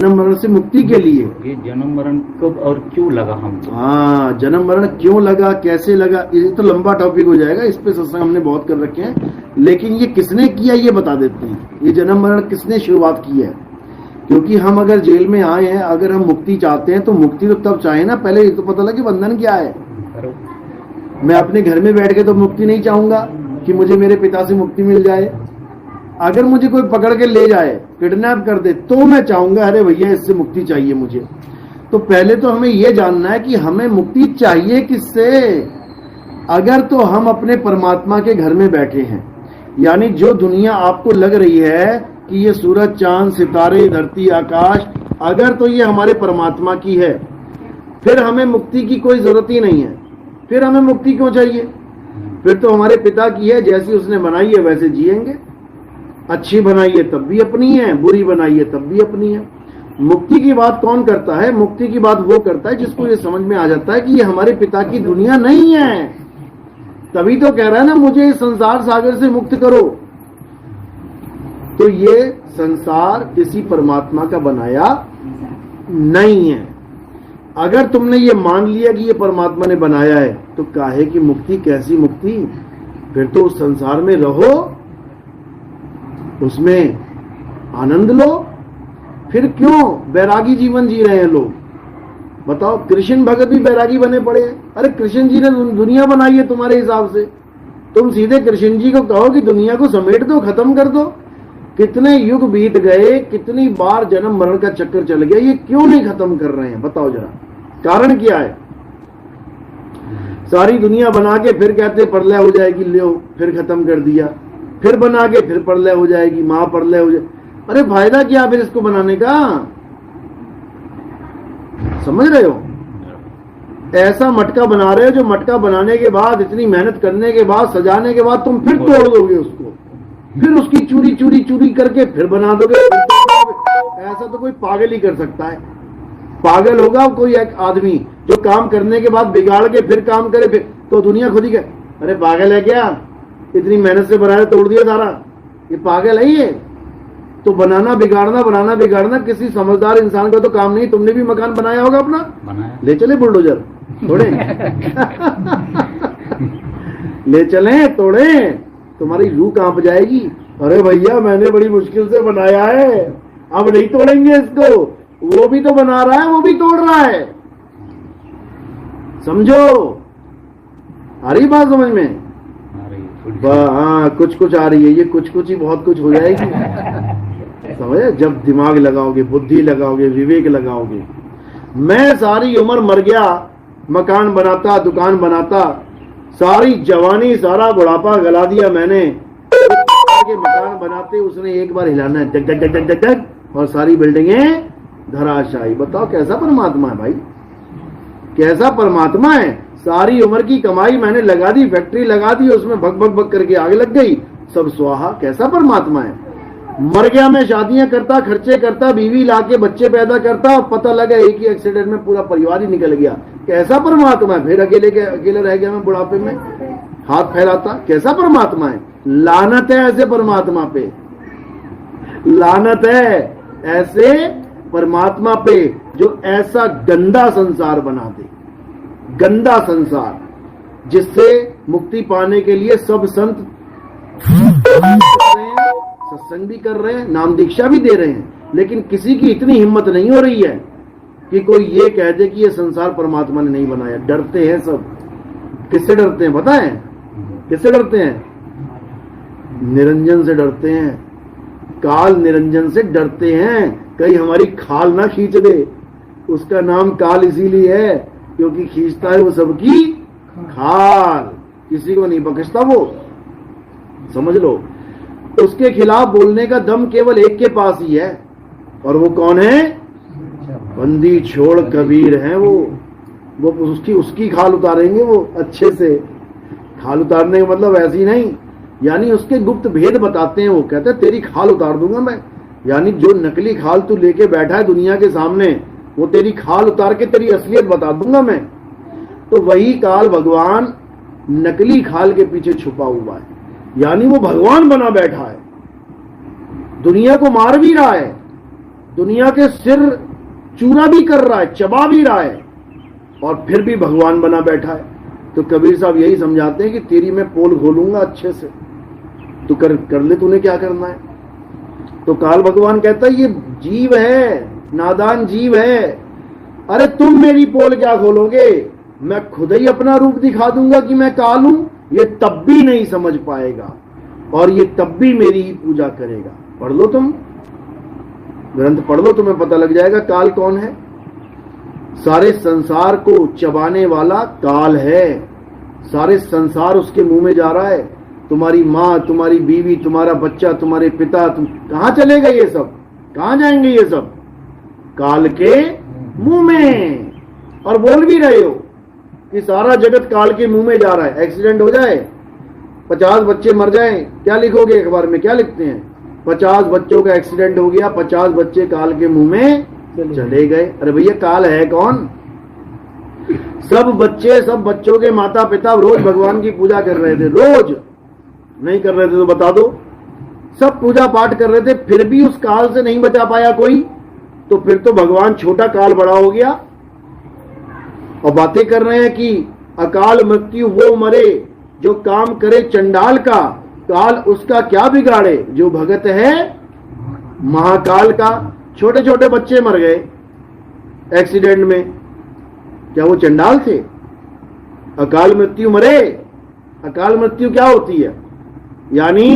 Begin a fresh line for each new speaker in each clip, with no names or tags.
जन्म मरण से मुक्ति के लिए।
ये जन्म मरण कब और क्यों लगा हमको?
हाँ, जन्म मरण क्यों लगा, कैसे लगा, ये तो लंबा टॉपिक हो जाएगा, इस पे सत्संग हमने बहुत कर रखे हैं। लेकिन ये किसने किया ये बता देते हैं, ये जन्म मरण किसने शुरुआत की है। क्योंकि हम अगर जेल में आए हैं, अगर हम मुक्ति चाहते हैं तो मुक्ति तो तब चाहे ना, पहले ये तो पता लगे बंधन क्या है। मैं अपने घर में बैठ के तो मुक्ति नहीं चाहूंगा कि मुझे मेरे पिता से मुक्ति मिल जाए। अगर मुझे कोई पकड़ के ले जाए, किडनैप कर दे, तो मैं चाहूंगा अरे भैया इससे मुक्ति चाहिए मुझे। तो पहले तो हमें यह जानना है कि हमें मुक्ति चाहिए किससे। अगर तो हम अपने परमात्मा के घर में बैठे हैं, यानी जो दुनिया आपको लग रही है कि ये सूरज चांद सितारे धरती आकाश, अगर तो ये हमारे परमात्मा की है, फिर हमें मुक्ति की कोई जरूरत ही नहीं है। फिर हमें मुक्ति क्यों चाहिए? फिर तो हमारे पिता की है, जैसी उसने बनाई है वैसे जिएंगे। अच्छी बनाई है तब भी अपनी है, बुरी बनाई है तब भी अपनी है। मुक्ति की बात कौन करता है? मुक्ति की बात वो करता है जिसको ये समझ में आ जाता है कि ये हमारे पिता की दुनिया नहीं है। तभी तो कह रहा है ना, मुझे इस संसार सागर से मुक्त करो। तो ये संसार किसी परमात्मा का बनाया नहीं है। अगर तुमने ये मान लिया कि ये परमात्मा ने बनाया है, तो काहे की मुक्ति, कैसी मुक्ति? फिर तो उस संसार में रहो, उसमें आनंद लो। फिर क्यों बैरागी जीवन जी रहे हैं लोग? बताओ, कृष्ण भगत भी बैरागी बने पड़े हैं। अरे कृष्ण जी ने दुनिया बनाई है तुम्हारे हिसाब से, तुम सीधे कृष्ण जी को कहो कि दुनिया को समेट दो, खत्म कर दो। कितने युग बीत गए, कितनी बार जन्म मरण का चक्कर चल गया, ये क्यों नहीं खत्म कर रहे हैं? बताओ जरा, कारण क्या है? सारी दुनिया बना के फिर कहते प्रलय हो जाएगी, लो फिर खत्म कर दिया। फिर बना के फिर प्रलय हो जाएगी, महाप्रलय हो जाए। अरे फायदा क्या फिर इसको बनाने का? समझ रहे हो? ऐसा मटका बना रहे हो जो मटका बनाने के बाद, इतनी मेहनत करने के बाद, सजाने के बाद तुम फिर तोड़ दोगे उसको, फिर उसकी चूरी चूरी चूरी करके फिर बना दोगे। ऐसा तो कोई पागल ही कर सकता है। पागल होगा कोई एक आदमी जो काम करने के बाद बिगाड़ के फिर काम करे, फिर तो दुनिया खुद ही कहे अरे पागल है क्या, इतनी मेहनत से बनाया तोड़ दिया सारा, ये पागल है ये। तो बनाना बिगाड़ना किसी समझदार इंसान का तो काम नहीं। तुमने भी मकान बनाया होगा अपना, बनाया। ले चले बुलडोजर तोड़े ले चले तोड़े, तुम्हारी रूह कांप जाएगी। अरे भैया मैंने बड़ी मुश्किल से बनाया है, अब नहीं तोड़ेंगे इसको। वो भी तो बना रहा है, वो भी तोड़ रहा है। समझो, आ रही बात समझ में? हाँ, कुछ कुछ आ रही है। ये कुछ कुछ ही बहुत कुछ हो जाएगी। समझे? जब दिमाग लगाओगे, बुद्धि लगाओगे, विवेक लगाओगे। मैं सारी उम्र मर गया, मकान बनाता, दुकान बनाता, सारी जवानी सारा बुढ़ापा गला दिया मैंने। के मकान बनाते उसने एक बार हिलाना है, जग जग जग जग जग, और सारी बिल्डिंगें धराशायी। बताओ कैसा परमात्मा है भाई, कैसा परमात्मा है। सारी उम्र की कमाई मैंने लगा दी, फैक्ट्री लगा दी, उसमें भग भग भग करके आग लग गई, सब स्वाहा। कैसा परमात्मा है। मर गया मैं, शादियां करता, खर्चे करता, बीवी लाके बच्चे पैदा करता, पता लगा एक ही एक्सीडेंट में पूरा परिवार ही निकल गया। कैसा परमात्मा है। फिर अकेले रह गया मैं बुढ़ापे में, हाथ फैलाता। कैसा परमात्मा है। लानत है ऐसे परमात्मा पे, लानत है ऐसे परमात्मा पे जो ऐसा गंदा संसार बना दे। गंदा संसार जिससे मुक्ति पाने के लिए सब संत सत्संग भी कर रहे हैं, नाम दीक्षा भी दे रहे हैं, लेकिन किसी की इतनी हिम्मत नहीं हो रही है कि कोई ये कह दे कि ये संसार परमात्मा ने नहीं बनाया। डरते हैं सब। किससे डरते हैं पता है? किससे डरते हैं? निरंजन से डरते हैं, काल निरंजन से डरते हैं। कहीं हमारी खाल ना खींच दे। उसका नाम काल इसीलिए है क्योंकि खींचता है वो सबकी खाल, किसी को नहीं बख्शता वो। समझ लो, उसके खिलाफ बोलने का दम केवल एक के पास ही है, और वो कौन है? बंदी छोड़ कबीर है वो उसकी खाल उतारेंगे वो अच्छे से। खाल उतारने का मतलब ऐसी नहीं, यानी उसके गुप्त भेद बताते हैं। वो कहते हैं तेरी खाल उतार दूंगा मैं, यानी जो नकली खाल तू लेके बैठा है दुनिया के सामने, वो तेरी खाल उतार के तेरी असलियत बता दूंगा मैं। तो वही काल भगवान नकली खाल के पीछे छुपा हुआ है, यानी वो भगवान बना बैठा है, दुनिया को मार भी रहा है, दुनिया के सिर चूरा भी कर रहा है, चबा भी रहा है, और फिर भी भगवान बना बैठा है। तो कबीर साहब यही समझाते हैं कि तेरी मैं पोल खोलूंगा अच्छे से, तू कर ले, तूने क्या करना है। तो काल भगवान कहता है ये जीव है, नादान जीव है, अरे तुम मेरी पोल क्या खोलोगे, मैं खुद ही अपना रूप दिखा दूंगा कि मैं काल हूं, ये तब भी नहीं समझ पाएगा और ये तब भी मेरी ही पूजा करेगा। पढ़ लो, तुम ग्रंथ पढ़ लो, तुम्हें पता लग जाएगा काल कौन है। सारे संसार को चबाने वाला काल है, सारे संसार उसके मुंह में जा रहा है। तुम्हारी माँ, तुम्हारी बीवी, तुम्हारा बच्चा, तुम्हारे पिता, तुम कहां चलेगा, ये सब कहां जाएंगे, ये सब काल के मुंह में। और बोल भी रहे हो कि सारा जगत काल के मुंह में जा रहा है। एक्सीडेंट हो जाए, 50 बच्चे मर जाएं, क्या लिखोगे अखबार में, क्या लिखते हैं, 50 बच्चों का एक्सीडेंट हो गया, 50 बच्चे काल के मुंह में चले गए। अरे भैया काल है कौन। सब बच्चों के माता पिता रोज भगवान की पूजा कर रहे थे, रोज नहीं कर रहे थे तो बता दो, सब पूजा पाठ कर रहे थे, फिर भी उस काल से नहीं बचा पाया कोई, तो फिर तो भगवान छोटा, काल बड़ा हो गया। और बातें कर रहे हैं कि अकाल मृत्यु वो मरे जो काम करे चंडाल का, काल उसका क्या बिगाड़े जो भगत है महाकाल का। छोटे छोटे बच्चे मर गए एक्सीडेंट में, क्या वो चंडाल थे। अकाल मृत्यु मरे, अकाल मृत्यु क्या होती है, यानी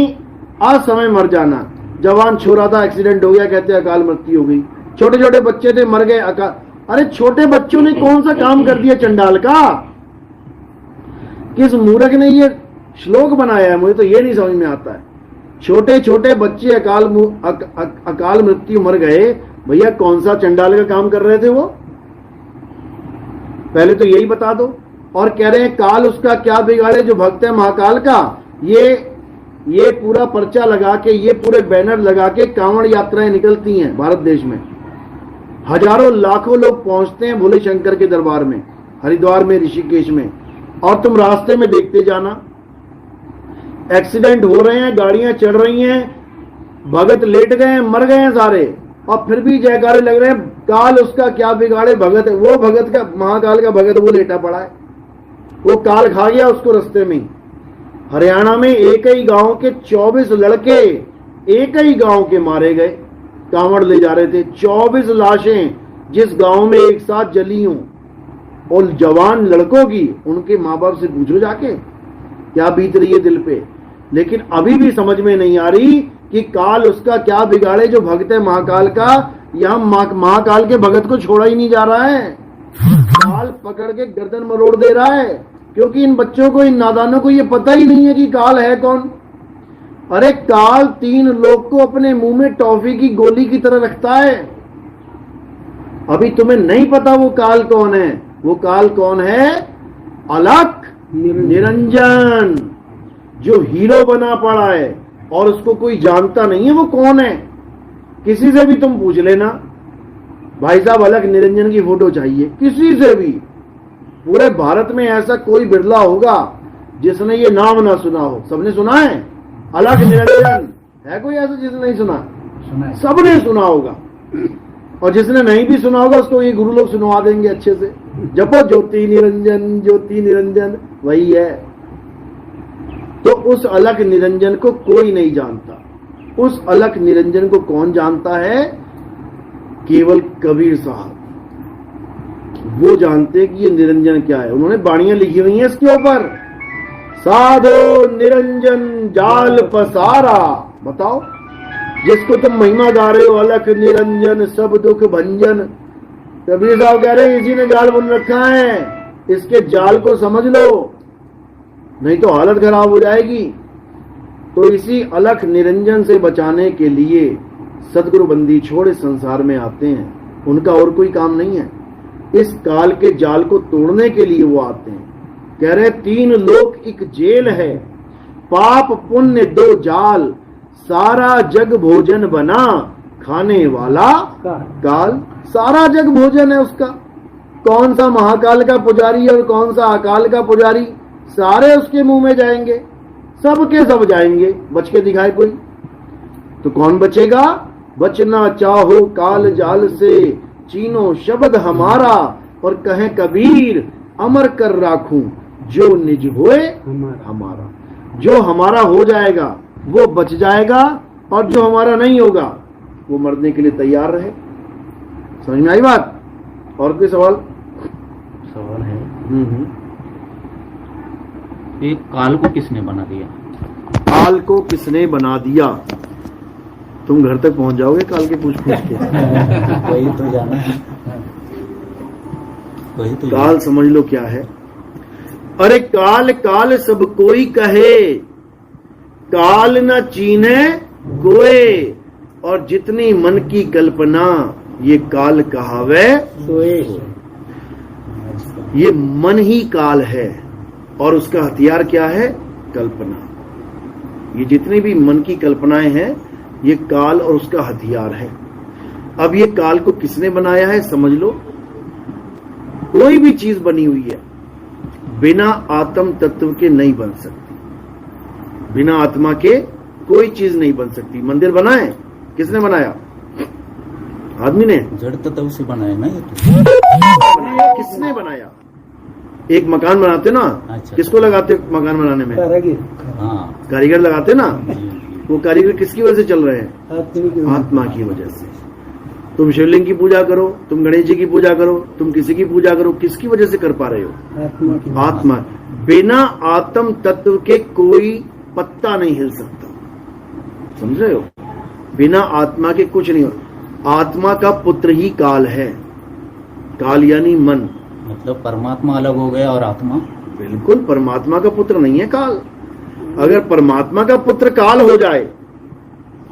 असमय मर जाना। जवान छोरा था, एक्सीडेंट हो गया, कहते हैं अकाल मृत्यु हो गई। छोटे छोटे बच्चे थे, मर गए, अरे छोटे बच्चों ने कौन सा काम कर दिया चंडाल का। किस मूर्ख ने ये श्लोक बनाया है, मुझे तो ये नहीं समझ में आता है। छोटे छोटे बच्चे अकाल मृत्यु मर गए, भैया कौन सा चंडाल का काम कर रहे थे वो, पहले तो यही बता दो। और कह रहे हैं काल उसका क्या बिगाड़े जो भक्त है महाकाल का। ये पूरा पर्चा लगा के, ये पूरे बैनर लगा के कांवड़ यात्राएं निकलती हैं भारत देश में, हजारों लाखों लोग पहुंचते हैं भोले शंकर के दरबार में, हरिद्वार में, ऋषिकेश में। और तुम रास्ते में देखते जाना, एक्सीडेंट हो रहे हैं, गाड़ियां चढ़ रही हैं, भगत लेट गए हैं, मर गए हैं सारे, और फिर भी जयकारे लग रहे हैं काल उसका क्या बिगाड़े भगत है। वो भगत का, महाकाल का भगत वो लेटा पड़ा है, वो काल खा गया उसको रास्ते में। हरियाणा में एक ही गांव के 24 लड़के एक ही गांव के मारे गए, कांवड़ ले जा रहे थे। 24 लाशें जिस गांव में एक साथ जली हों, और जवान लड़कों की, उनके माँ बाप से पूछो जाके क्या बीत रही है दिल पे। लेकिन अभी भी समझ में नहीं आ रही कि काल उसका क्या बिगाड़े जो भक्त है महाकाल का। यहां महाकाल के भगत को छोड़ा ही नहीं जा रहा है, काल पकड़ के गर्दन मरोड़ दे रहा है, क्योंकि इन बच्चों को, इन नादानों को ये पता ही नहीं है कि काल है कौन। अरे काल 3 लोग को अपने मुंह में टॉफी की गोली की तरह रखता है। अभी तुम्हें नहीं पता वो काल कौन है। वो काल कौन है, अलख निरंजन, जो हीरो बना पड़ा है और उसको कोई जानता नहीं है वो कौन है। किसी से भी तुम पूछ लेना, भाई साहब अलख निरंजन की फोटो चाहिए, किसी से भी, पूरे भारत में ऐसा कोई बिरला होगा जिसने ये नाम ना सुना हो। सबने सुना है अलख निरंजन, है कोई ऐसा जिसने नहीं सुना? सबने सुना होगा। और जिसने नहीं भी सुना होगा उसको ये गुरु लोग सुनवा देंगे अच्छे से, जपो ज्योति निरंजन, ज्योति निरंजन, वही है। तो उस अलख निरंजन को कोई नहीं जानता। उस अलख निरंजन को कौन जानता है? केवल कबीर साहब, वो जानते कि ये निरंजन क्या है। उन्होंने बाणियां लिखी हुई हैं इसके ऊपर, साधो निरंजन जाल पसारा। बताओ, जिसको तुम महिमा गा रहे हो, अलख निरंजन सब दुख भंजन, कबीर साहब कह रहे हैं इसी ने जाल बुन रखा है, इसके जाल को समझ लो, नहीं तो हालत खराब हो जाएगी। तो इसी अलख निरंजन से बचाने के लिए सदगुरु बंदी छोड़ इस संसार में आते हैं, उनका और कोई काम नहीं है। इस काल के जाल को तोड़ने के लिए वो आते हैं। कह रहे 3 लोक एक जेल है, पाप पुण्य 2 जाल, सारा जग भोजन बना, खाने वाला काल। सारा जग भोजन है उसका। कौन सा महाकाल का पुजारी और कौन सा अकाल का पुजारी, सारे उसके मुंह में जाएंगे, सब के सब जाएंगे, बच के दिखाए कोई? तो कौन बचेगा? बचना चाहो काल जाल से, चीनो शब्द हमारा, और कहे कबीर अमर कर राखूं, जो निज होए हमारा। जो हमारा हो जाएगा वो बच जाएगा, और जो हमारा नहीं होगा वो मरने के लिए तैयार रहे। समझ में आई बात? और कोई सवाल?
सवाल है, ये काल को किसने बना दिया?
काल को किसने बना दिया? तुम घर तक पहुंच जाओगे काल के पूछ पूछ के।
वही तो जाना है, वही तो
काल समझ लो क्या है। अरे काल काल सब कोई कहे, काल न चीने कोई, और जितनी मन की कल्पना, ये काल कहावे सोए। ये मन ही काल है, और उसका हथियार क्या है? कल्पना। ये जितनी भी मन की कल्पनाएं हैं, ये काल और उसका हथियार है। अब ये काल को किसने बनाया है समझ लो। कोई भी चीज बनी हुई है बिना आत्म तत्व के नहीं बन सकती। बिना आत्मा के कोई चीज नहीं बन सकती। मंदिर बना है, किसने बनाया? आदमी ने।
जड़ तत्व से बनाया ना ये
तो। किसने बनाया? एक मकान बनाते ना,
अच्छा,
किसको लगाते मकान बनाने में?
हाँ,
कारीगर लगाते ना। वो कारीगर किसकी वजह से चल रहे हैं? आत्मा की वजह से। तुम शिवलिंग की पूजा करो, तुम गणेश जी की पूजा करो, तुम किसी की पूजा करो, किसकी वजह से कर पा रहे हो? आत्मा। बिना आत्म तत्व के कोई पत्ता नहीं हिल सकता। समझ रहे हो? बिना आत्मा के कुछ नहीं हो। आत्मा का पुत्र ही काल है। काल यानी मन।
मतलब परमात्मा अलग हो गया और आत्मा?
बिल्कुल, परमात्मा का पुत्र नहीं है काल। अगर परमात्मा का पुत्र काल हो जाए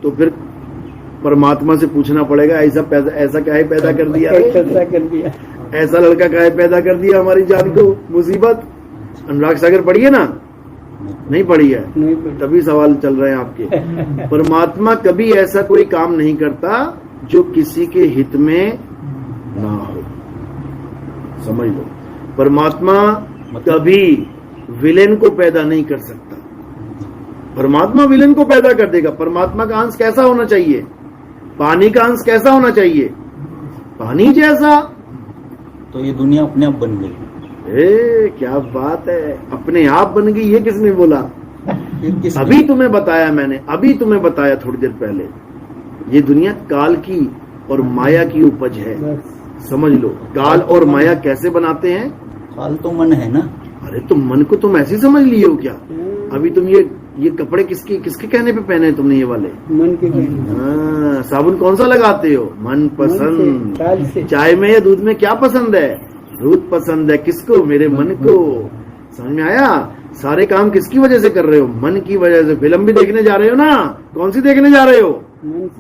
तो फिर परमात्मा से पूछना पड़ेगा, ऐसा काहे पैदा कर दिया, ऐसा लड़का काहे पैदा कर दिया हमारी जान को। मुसीबत। अनुराग सागर पढ़ी है ना? नहीं पढ़ी है, तभी सवाल चल रहे हैं आपके। परमात्मा कभी ऐसा कोई काम नहीं करता जो किसी के हित में ना हो। समझ लो, परमात्मा कभी विलेन को पैदा नहीं कर सकता। परमात्मा विलेन को पैदा कर देगा। परमात्मा का अंश कैसा होना चाहिए? पानी का अंश कैसा होना चाहिए? पानी जैसा।
तो ये दुनिया अपने आप बन गई।
क्या बात है, अपने आप बन गई। ये किसने बोला? अभी तुम्हें बताया मैंने, अभी तुम्हें बताया थोड़ी देर पहले। ये दुनिया काल की और माया की उपज है। समझ लो, काल और माया कैसे बनाते हैं?
काल तो मन है ना।
अरे तो मन को तुम ऐसे समझ लिए हो क्या? अभी तुम ये कपड़े किसके कहने पे पहने तुमने ये वाले? मन के कहने। साबुन कौन सा लगाते हो? मन पसंद। चाय में या दूध में क्या पसंद है? दूध पसंद है। किसको? मेरे मन को। समझ में आया? सारे काम किसकी वजह से कर रहे हो? मन की वजह से। फिल्म भी देखने जा रहे हो ना, कौन सी देखने जा रहे हो?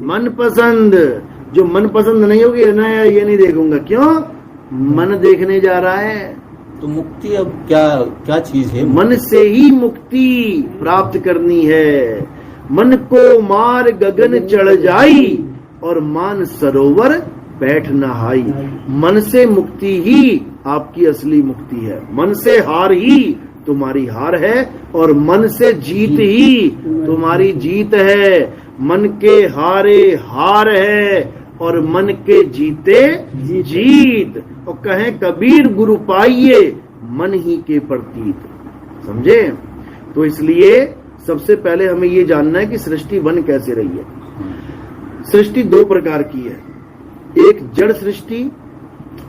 मन पसंद। जो मन पसंद नहीं होगी ना, ये नहीं देखूंगा। क्यों? मन देखने जा रहा है।
तो मुक्ति अब क्या चीज है?
मन से ही मुक्ति प्राप्त करनी है। मन को मार गगन चढ़ जाई, और मान सरोवर बैठ नहाई। मन से मुक्ति ही आपकी असली मुक्ति है। मन से हार ही तुम्हारी हार है, और मन से जीत ही तुम्हारी जीत है। मन के हारे हार है, और मन के जीते जीत। और कहें कबीर गुरु पाइये, मन ही के प्रतीत। समझे? तो इसलिए सबसे पहले हमें ये जानना है कि सृष्टि बन कैसे रही है। सृष्टि दो प्रकार की है, एक जड़ सृष्टि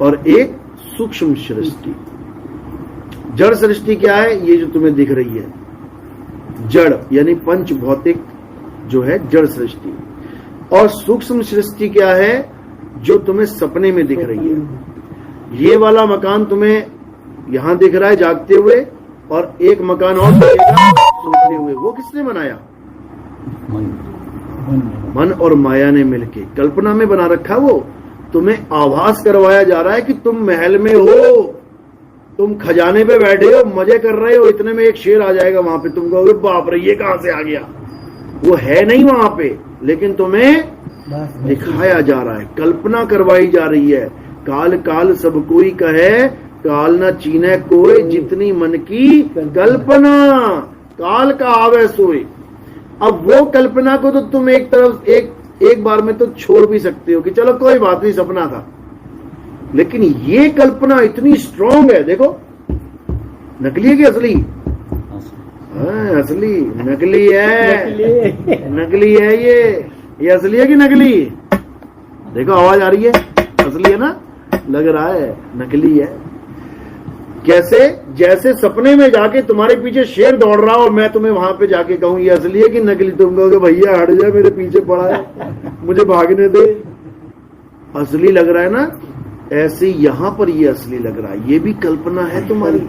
और एक सूक्ष्म सृष्टि। जड़ सृष्टि क्या है? ये जो तुम्हें दिख रही है, जड़ यानी पंच भौतिक जो है जड़ सृष्टि। और सूक्ष्म सृष्टि क्या है? जो तुम्हें सपने में दिख रही है। ये वाला मकान तुम्हें यहां दिख रहा है जागते हुए, और एक मकान और दिखेगा सोते हुए। वो किसने बनाया? मन और माया ने मिलके कल्पना में बना रखा। वो तुम्हें आभास करवाया जा रहा है कि तुम महल में हो, तुम खजाने पे बैठे हो, मजे कर रहे हो। इतने में एक शेर आ जाएगा वहां पे, तुम कहोगे बाप रे ये कहां से आ गया? वो है नहीं वहां पे, लेकिन तुम्हें दिखाया जा रहा है, कल्पना करवाई जा रही है। काल काल सब कोई कहे, काल न चीने कोई, जितनी मन की कल्पना। काल का आवे सोए। अब वो कल्पना को तो तुम एक तरफ एक एक बार में तो छोड़ भी सकते हो कि चलो कोई बात नहीं, सपना था। लेकिन ये कल्पना इतनी स्ट्रांग है, देखो नकली है कि असली? हाँ, असली। नकली है, नकली है ये असली है कि नकली? देखो आवाज आ रही है, असली है ना? लग रहा है नकली है। कैसे? जैसे सपने में जाके तुम्हारे पीछे शेर दौड़ रहा हो और मैं तुम्हें वहां पे जाके कहूं ये असली है कि नकली, तुम कहोगे भैया हट जाए, मेरे पीछे पड़ा है, मुझे भागने दे। असली लग रहा है ना? ऐसे यहां पर ये असली लग रहा है, ये भी कल्पना है तुम्हारी।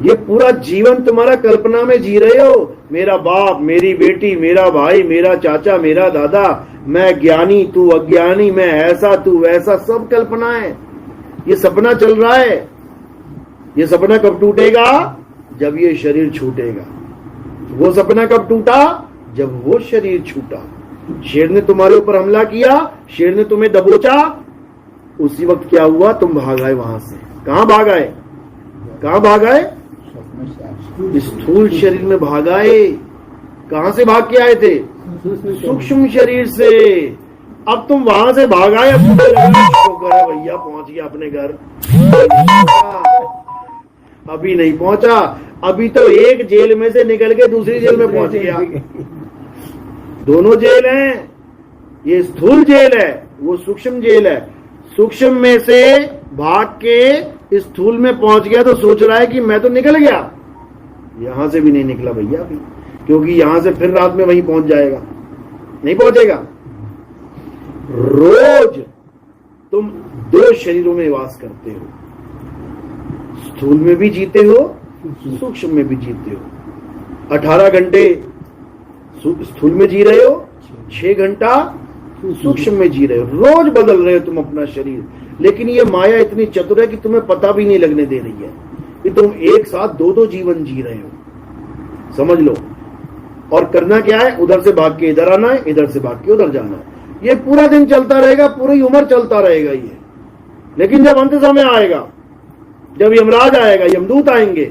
ये पूरा जीवन तुम्हारा कल्पना में जी रहे हो। मेरा बाप, मेरी बेटी, मेरा भाई, मेरा चाचा, मेरा दादा, मैं ज्ञानी, तू अज्ञानी, मैं ऐसा, तू वैसा, सब कल्पना है। ये सपना चल रहा है। ये सपना कब टूटेगा? जब ये शरीर छूटेगा। वो सपना कब टूटा? जब वो शरीर छूटा। शेर ने तुम्हारे ऊपर हमला किया, शेर ने तुम्हें दबोचा, उसी वक्त क्या हुआ? तुम भाग आए वहां से। कहां भाग आए? कहां भाग आए? स्थूल शरीर में भाग आए। कहां से भाग के आए थे? सूक्ष्म शरीर से। अब तुम वहां से भाग आए, अब तुम्हें लगा शुक्र है भैया पहुंच गया अपने घर। अभी नहीं पहुंचा, अभी तो एक जेल में से निकल के दूसरी जेल में पहुंच गया। दोनों जेल हैं। ये स्थूल जेल है, वो सूक्ष्म जेल है। सूक्ष्म में से भाग के स्थूल में पहुंच गया तो सोच रहा है कि मैं तो निकल गया। यहां से भी नहीं निकला भैया अभी, क्योंकि यहां से फिर रात में वहीं पहुंच जाएगा। नहीं पहुंचेगा। रोज तुम दो शरीरों में वास करते हो, स्थूल में भी जीते हो, सूक्ष्म में भी जीते हो। 18 घंटे स्थूल में जी रहे हो, 6 घंटा सूक्ष्म में जी रहे हो। रोज बदल रहे हो तुम अपना शरीर। लेकिन ये माया इतनी चतुर है कि तुम्हें पता भी नहीं लगने दे रही है कि तुम एक साथ दो जीवन जी रहे हो। समझ लो। और करना क्या है? उधर से भाग के इधर आना है, इधर से भाग के उधर जाना है। ये पूरा दिन चलता रहेगा, पूरी उम्र चलता रहेगा ये। लेकिन जब अंत समय आएगा, जब यमराज आएगा, यमदूत आएंगे,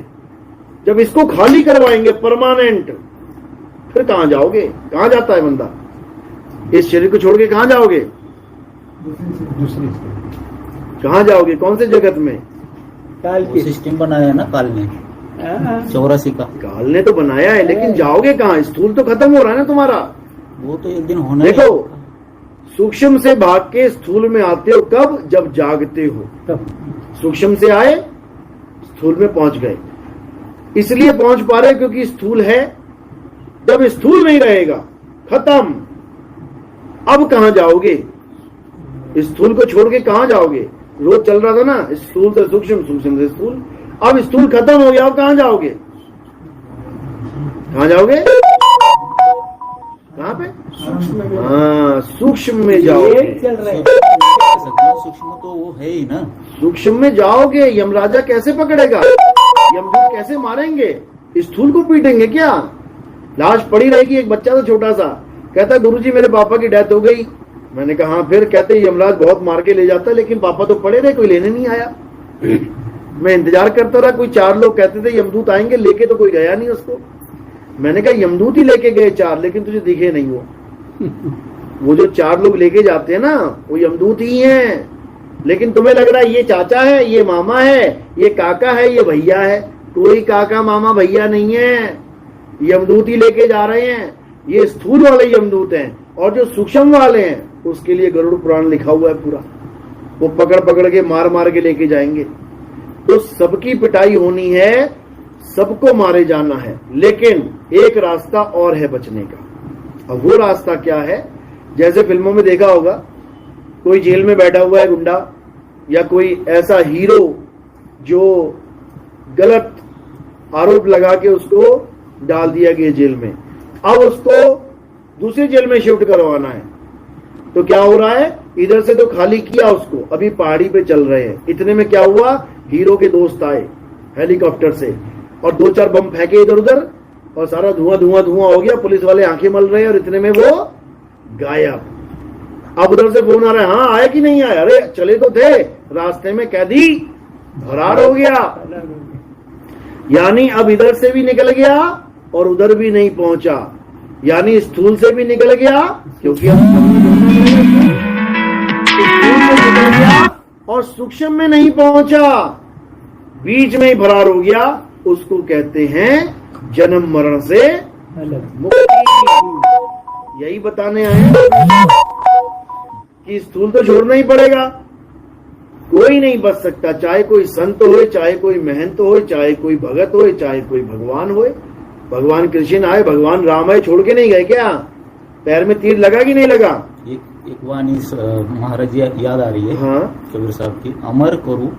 जब इसको खाली करवाएंगे परमानेंट, फिर कहां जाओगे? कहां जाता है बंदा? इस शरीर को छोड़ के कहां जाओगे?
दूसरी
कहां जाओगे? कौन से जगत में?
काल की
सिस्टम बनाया है ना काल ने, 84 का।
काल ने तो बनाया है, लेकिन जाओगे कहां? स्थूल तो खत्म हो रहा है ना तुम्हारा।
वो तो एक दिन होना ही है।
देखो, सूक्ष्म से भाग के स्थूल में आते हो कब? जब जागते हो।
तब
सूक्ष्म से आए, स्थूल में पहुंच गए। इसलिए पहुंच पा रहे क्योंकि स्थूल है। जब स्थूल नहीं रहेगा, खत्म। अब कहां जाओगे? स्थूल को छोड़ के कहां जाओगे? रोज चल रहा था ना, स्थूल से सूक्ष्म, सूक्ष्म से स्थूल। अब स्थूल खत्म हो गया, अब कहां जाओगे? कहां जाओगे? कहां पे? हाँ, सूक्ष्म में जाओगे।
चल रहा है।
सूक्ष्म तो वो है ही ना।
सूक्ष्म में जाओगे। यमराजा कैसे पकड़ेगा? यमदूत कैसे मारेंगे? स्थूल को पीटेंगे क्या? लाश पड़ी रहेगी। एक बच्चा था छोटा सा, कहता गुरुजी मेरे पापा की डेथ हो गई। मैंने कहा हाँ, फिर? कहते यमराज बहुत मार के ले जाता है, लेकिन पापा तो पड़े रहे, कोई लेने नहीं आया। मैं इंतजार करता रहा, कोई 4 लोग कहते थे यमदूत आएंगे, लेके तो कोई गया नहीं उसको। मैंने कहा यमदूत ही लेके गए 4, लेकिन तुझे दिखे नहीं वो जो 4 लोग लेके जाते हैं ना, वो यमदूत ही हैं। लेकिन तुम्हें लग रहा है ये चाचा है, ये मामा है, ये काका है, ये भैया है। कोई काका मामा भैया नहीं है, यमदूत ही लेके जा रहे हैं। ये स्थूल वाले यमदूत हैं, और जो सूक्ष्म वाले हैं उसके लिए गरुड़ पुराण लिखा हुआ है पूरा। वो पकड़ पकड़ के मार मार के लेके जाएंगे। तो सबकी पिटाई होनी है, सबको मारे जाना है। लेकिन एक रास्ता और है बचने का। अब वो रास्ता क्या है? जैसे फिल्मों में देखा होगा, कोई जेल में बैठा हुआ है गुंडा, या कोई ऐसा हीरो जो गलत आरोप लगा के उसको डाल दिया गया जेल में। अब उसको दूसरी जेल में शिफ्ट करवाना है। तो क्या हो रहा है? इधर से तो खाली किया उसको, अभी पहाड़ी पे चल रहे हैं। इतने में क्या हुआ? हीरो के दोस्त आए हेलीकॉप्टर से और 2-4 बम फेंके इधर उधर, और सारा धुआं धुआं धुआं हो गया। पुलिस वाले आंखें मल रहे हैं, और इतने में वो गायब। अब उधर से फोन आ रहा है, हाँ आए कि नहीं आए? अरे चले तो थे, रास्ते में कैदी फरार हो गया। यानी अब इधर से भी निकल गया और उधर भी नहीं पहुंचा। यानी स्थूल से भी निकल गया, क्योंकि अब स्थूल से निकल गया और सूक्ष्म में नहीं पहुंचा, बीच में ही फरार हो गया, उसको कहते हैं जन्म मरण से
अलग।
मुक्ति। यही बताने आए हैं कि स्थूल तो छोड़ना ही पड़ेगा, कोई नहीं बच सकता, चाहे कोई संत होए, चाहे कोई महंत होए, चाहे कोई भगत होए, चाहे कोई भगवान होए। भगवान कृष्ण आए, भगवान राम आए, छोड़ के नहीं गए क्या? पैर में तीर लगा कि नहीं लगा?
एक वाणी महाराज याद आ रही है,
हाँ,
कबीर साहब की, अमर करूं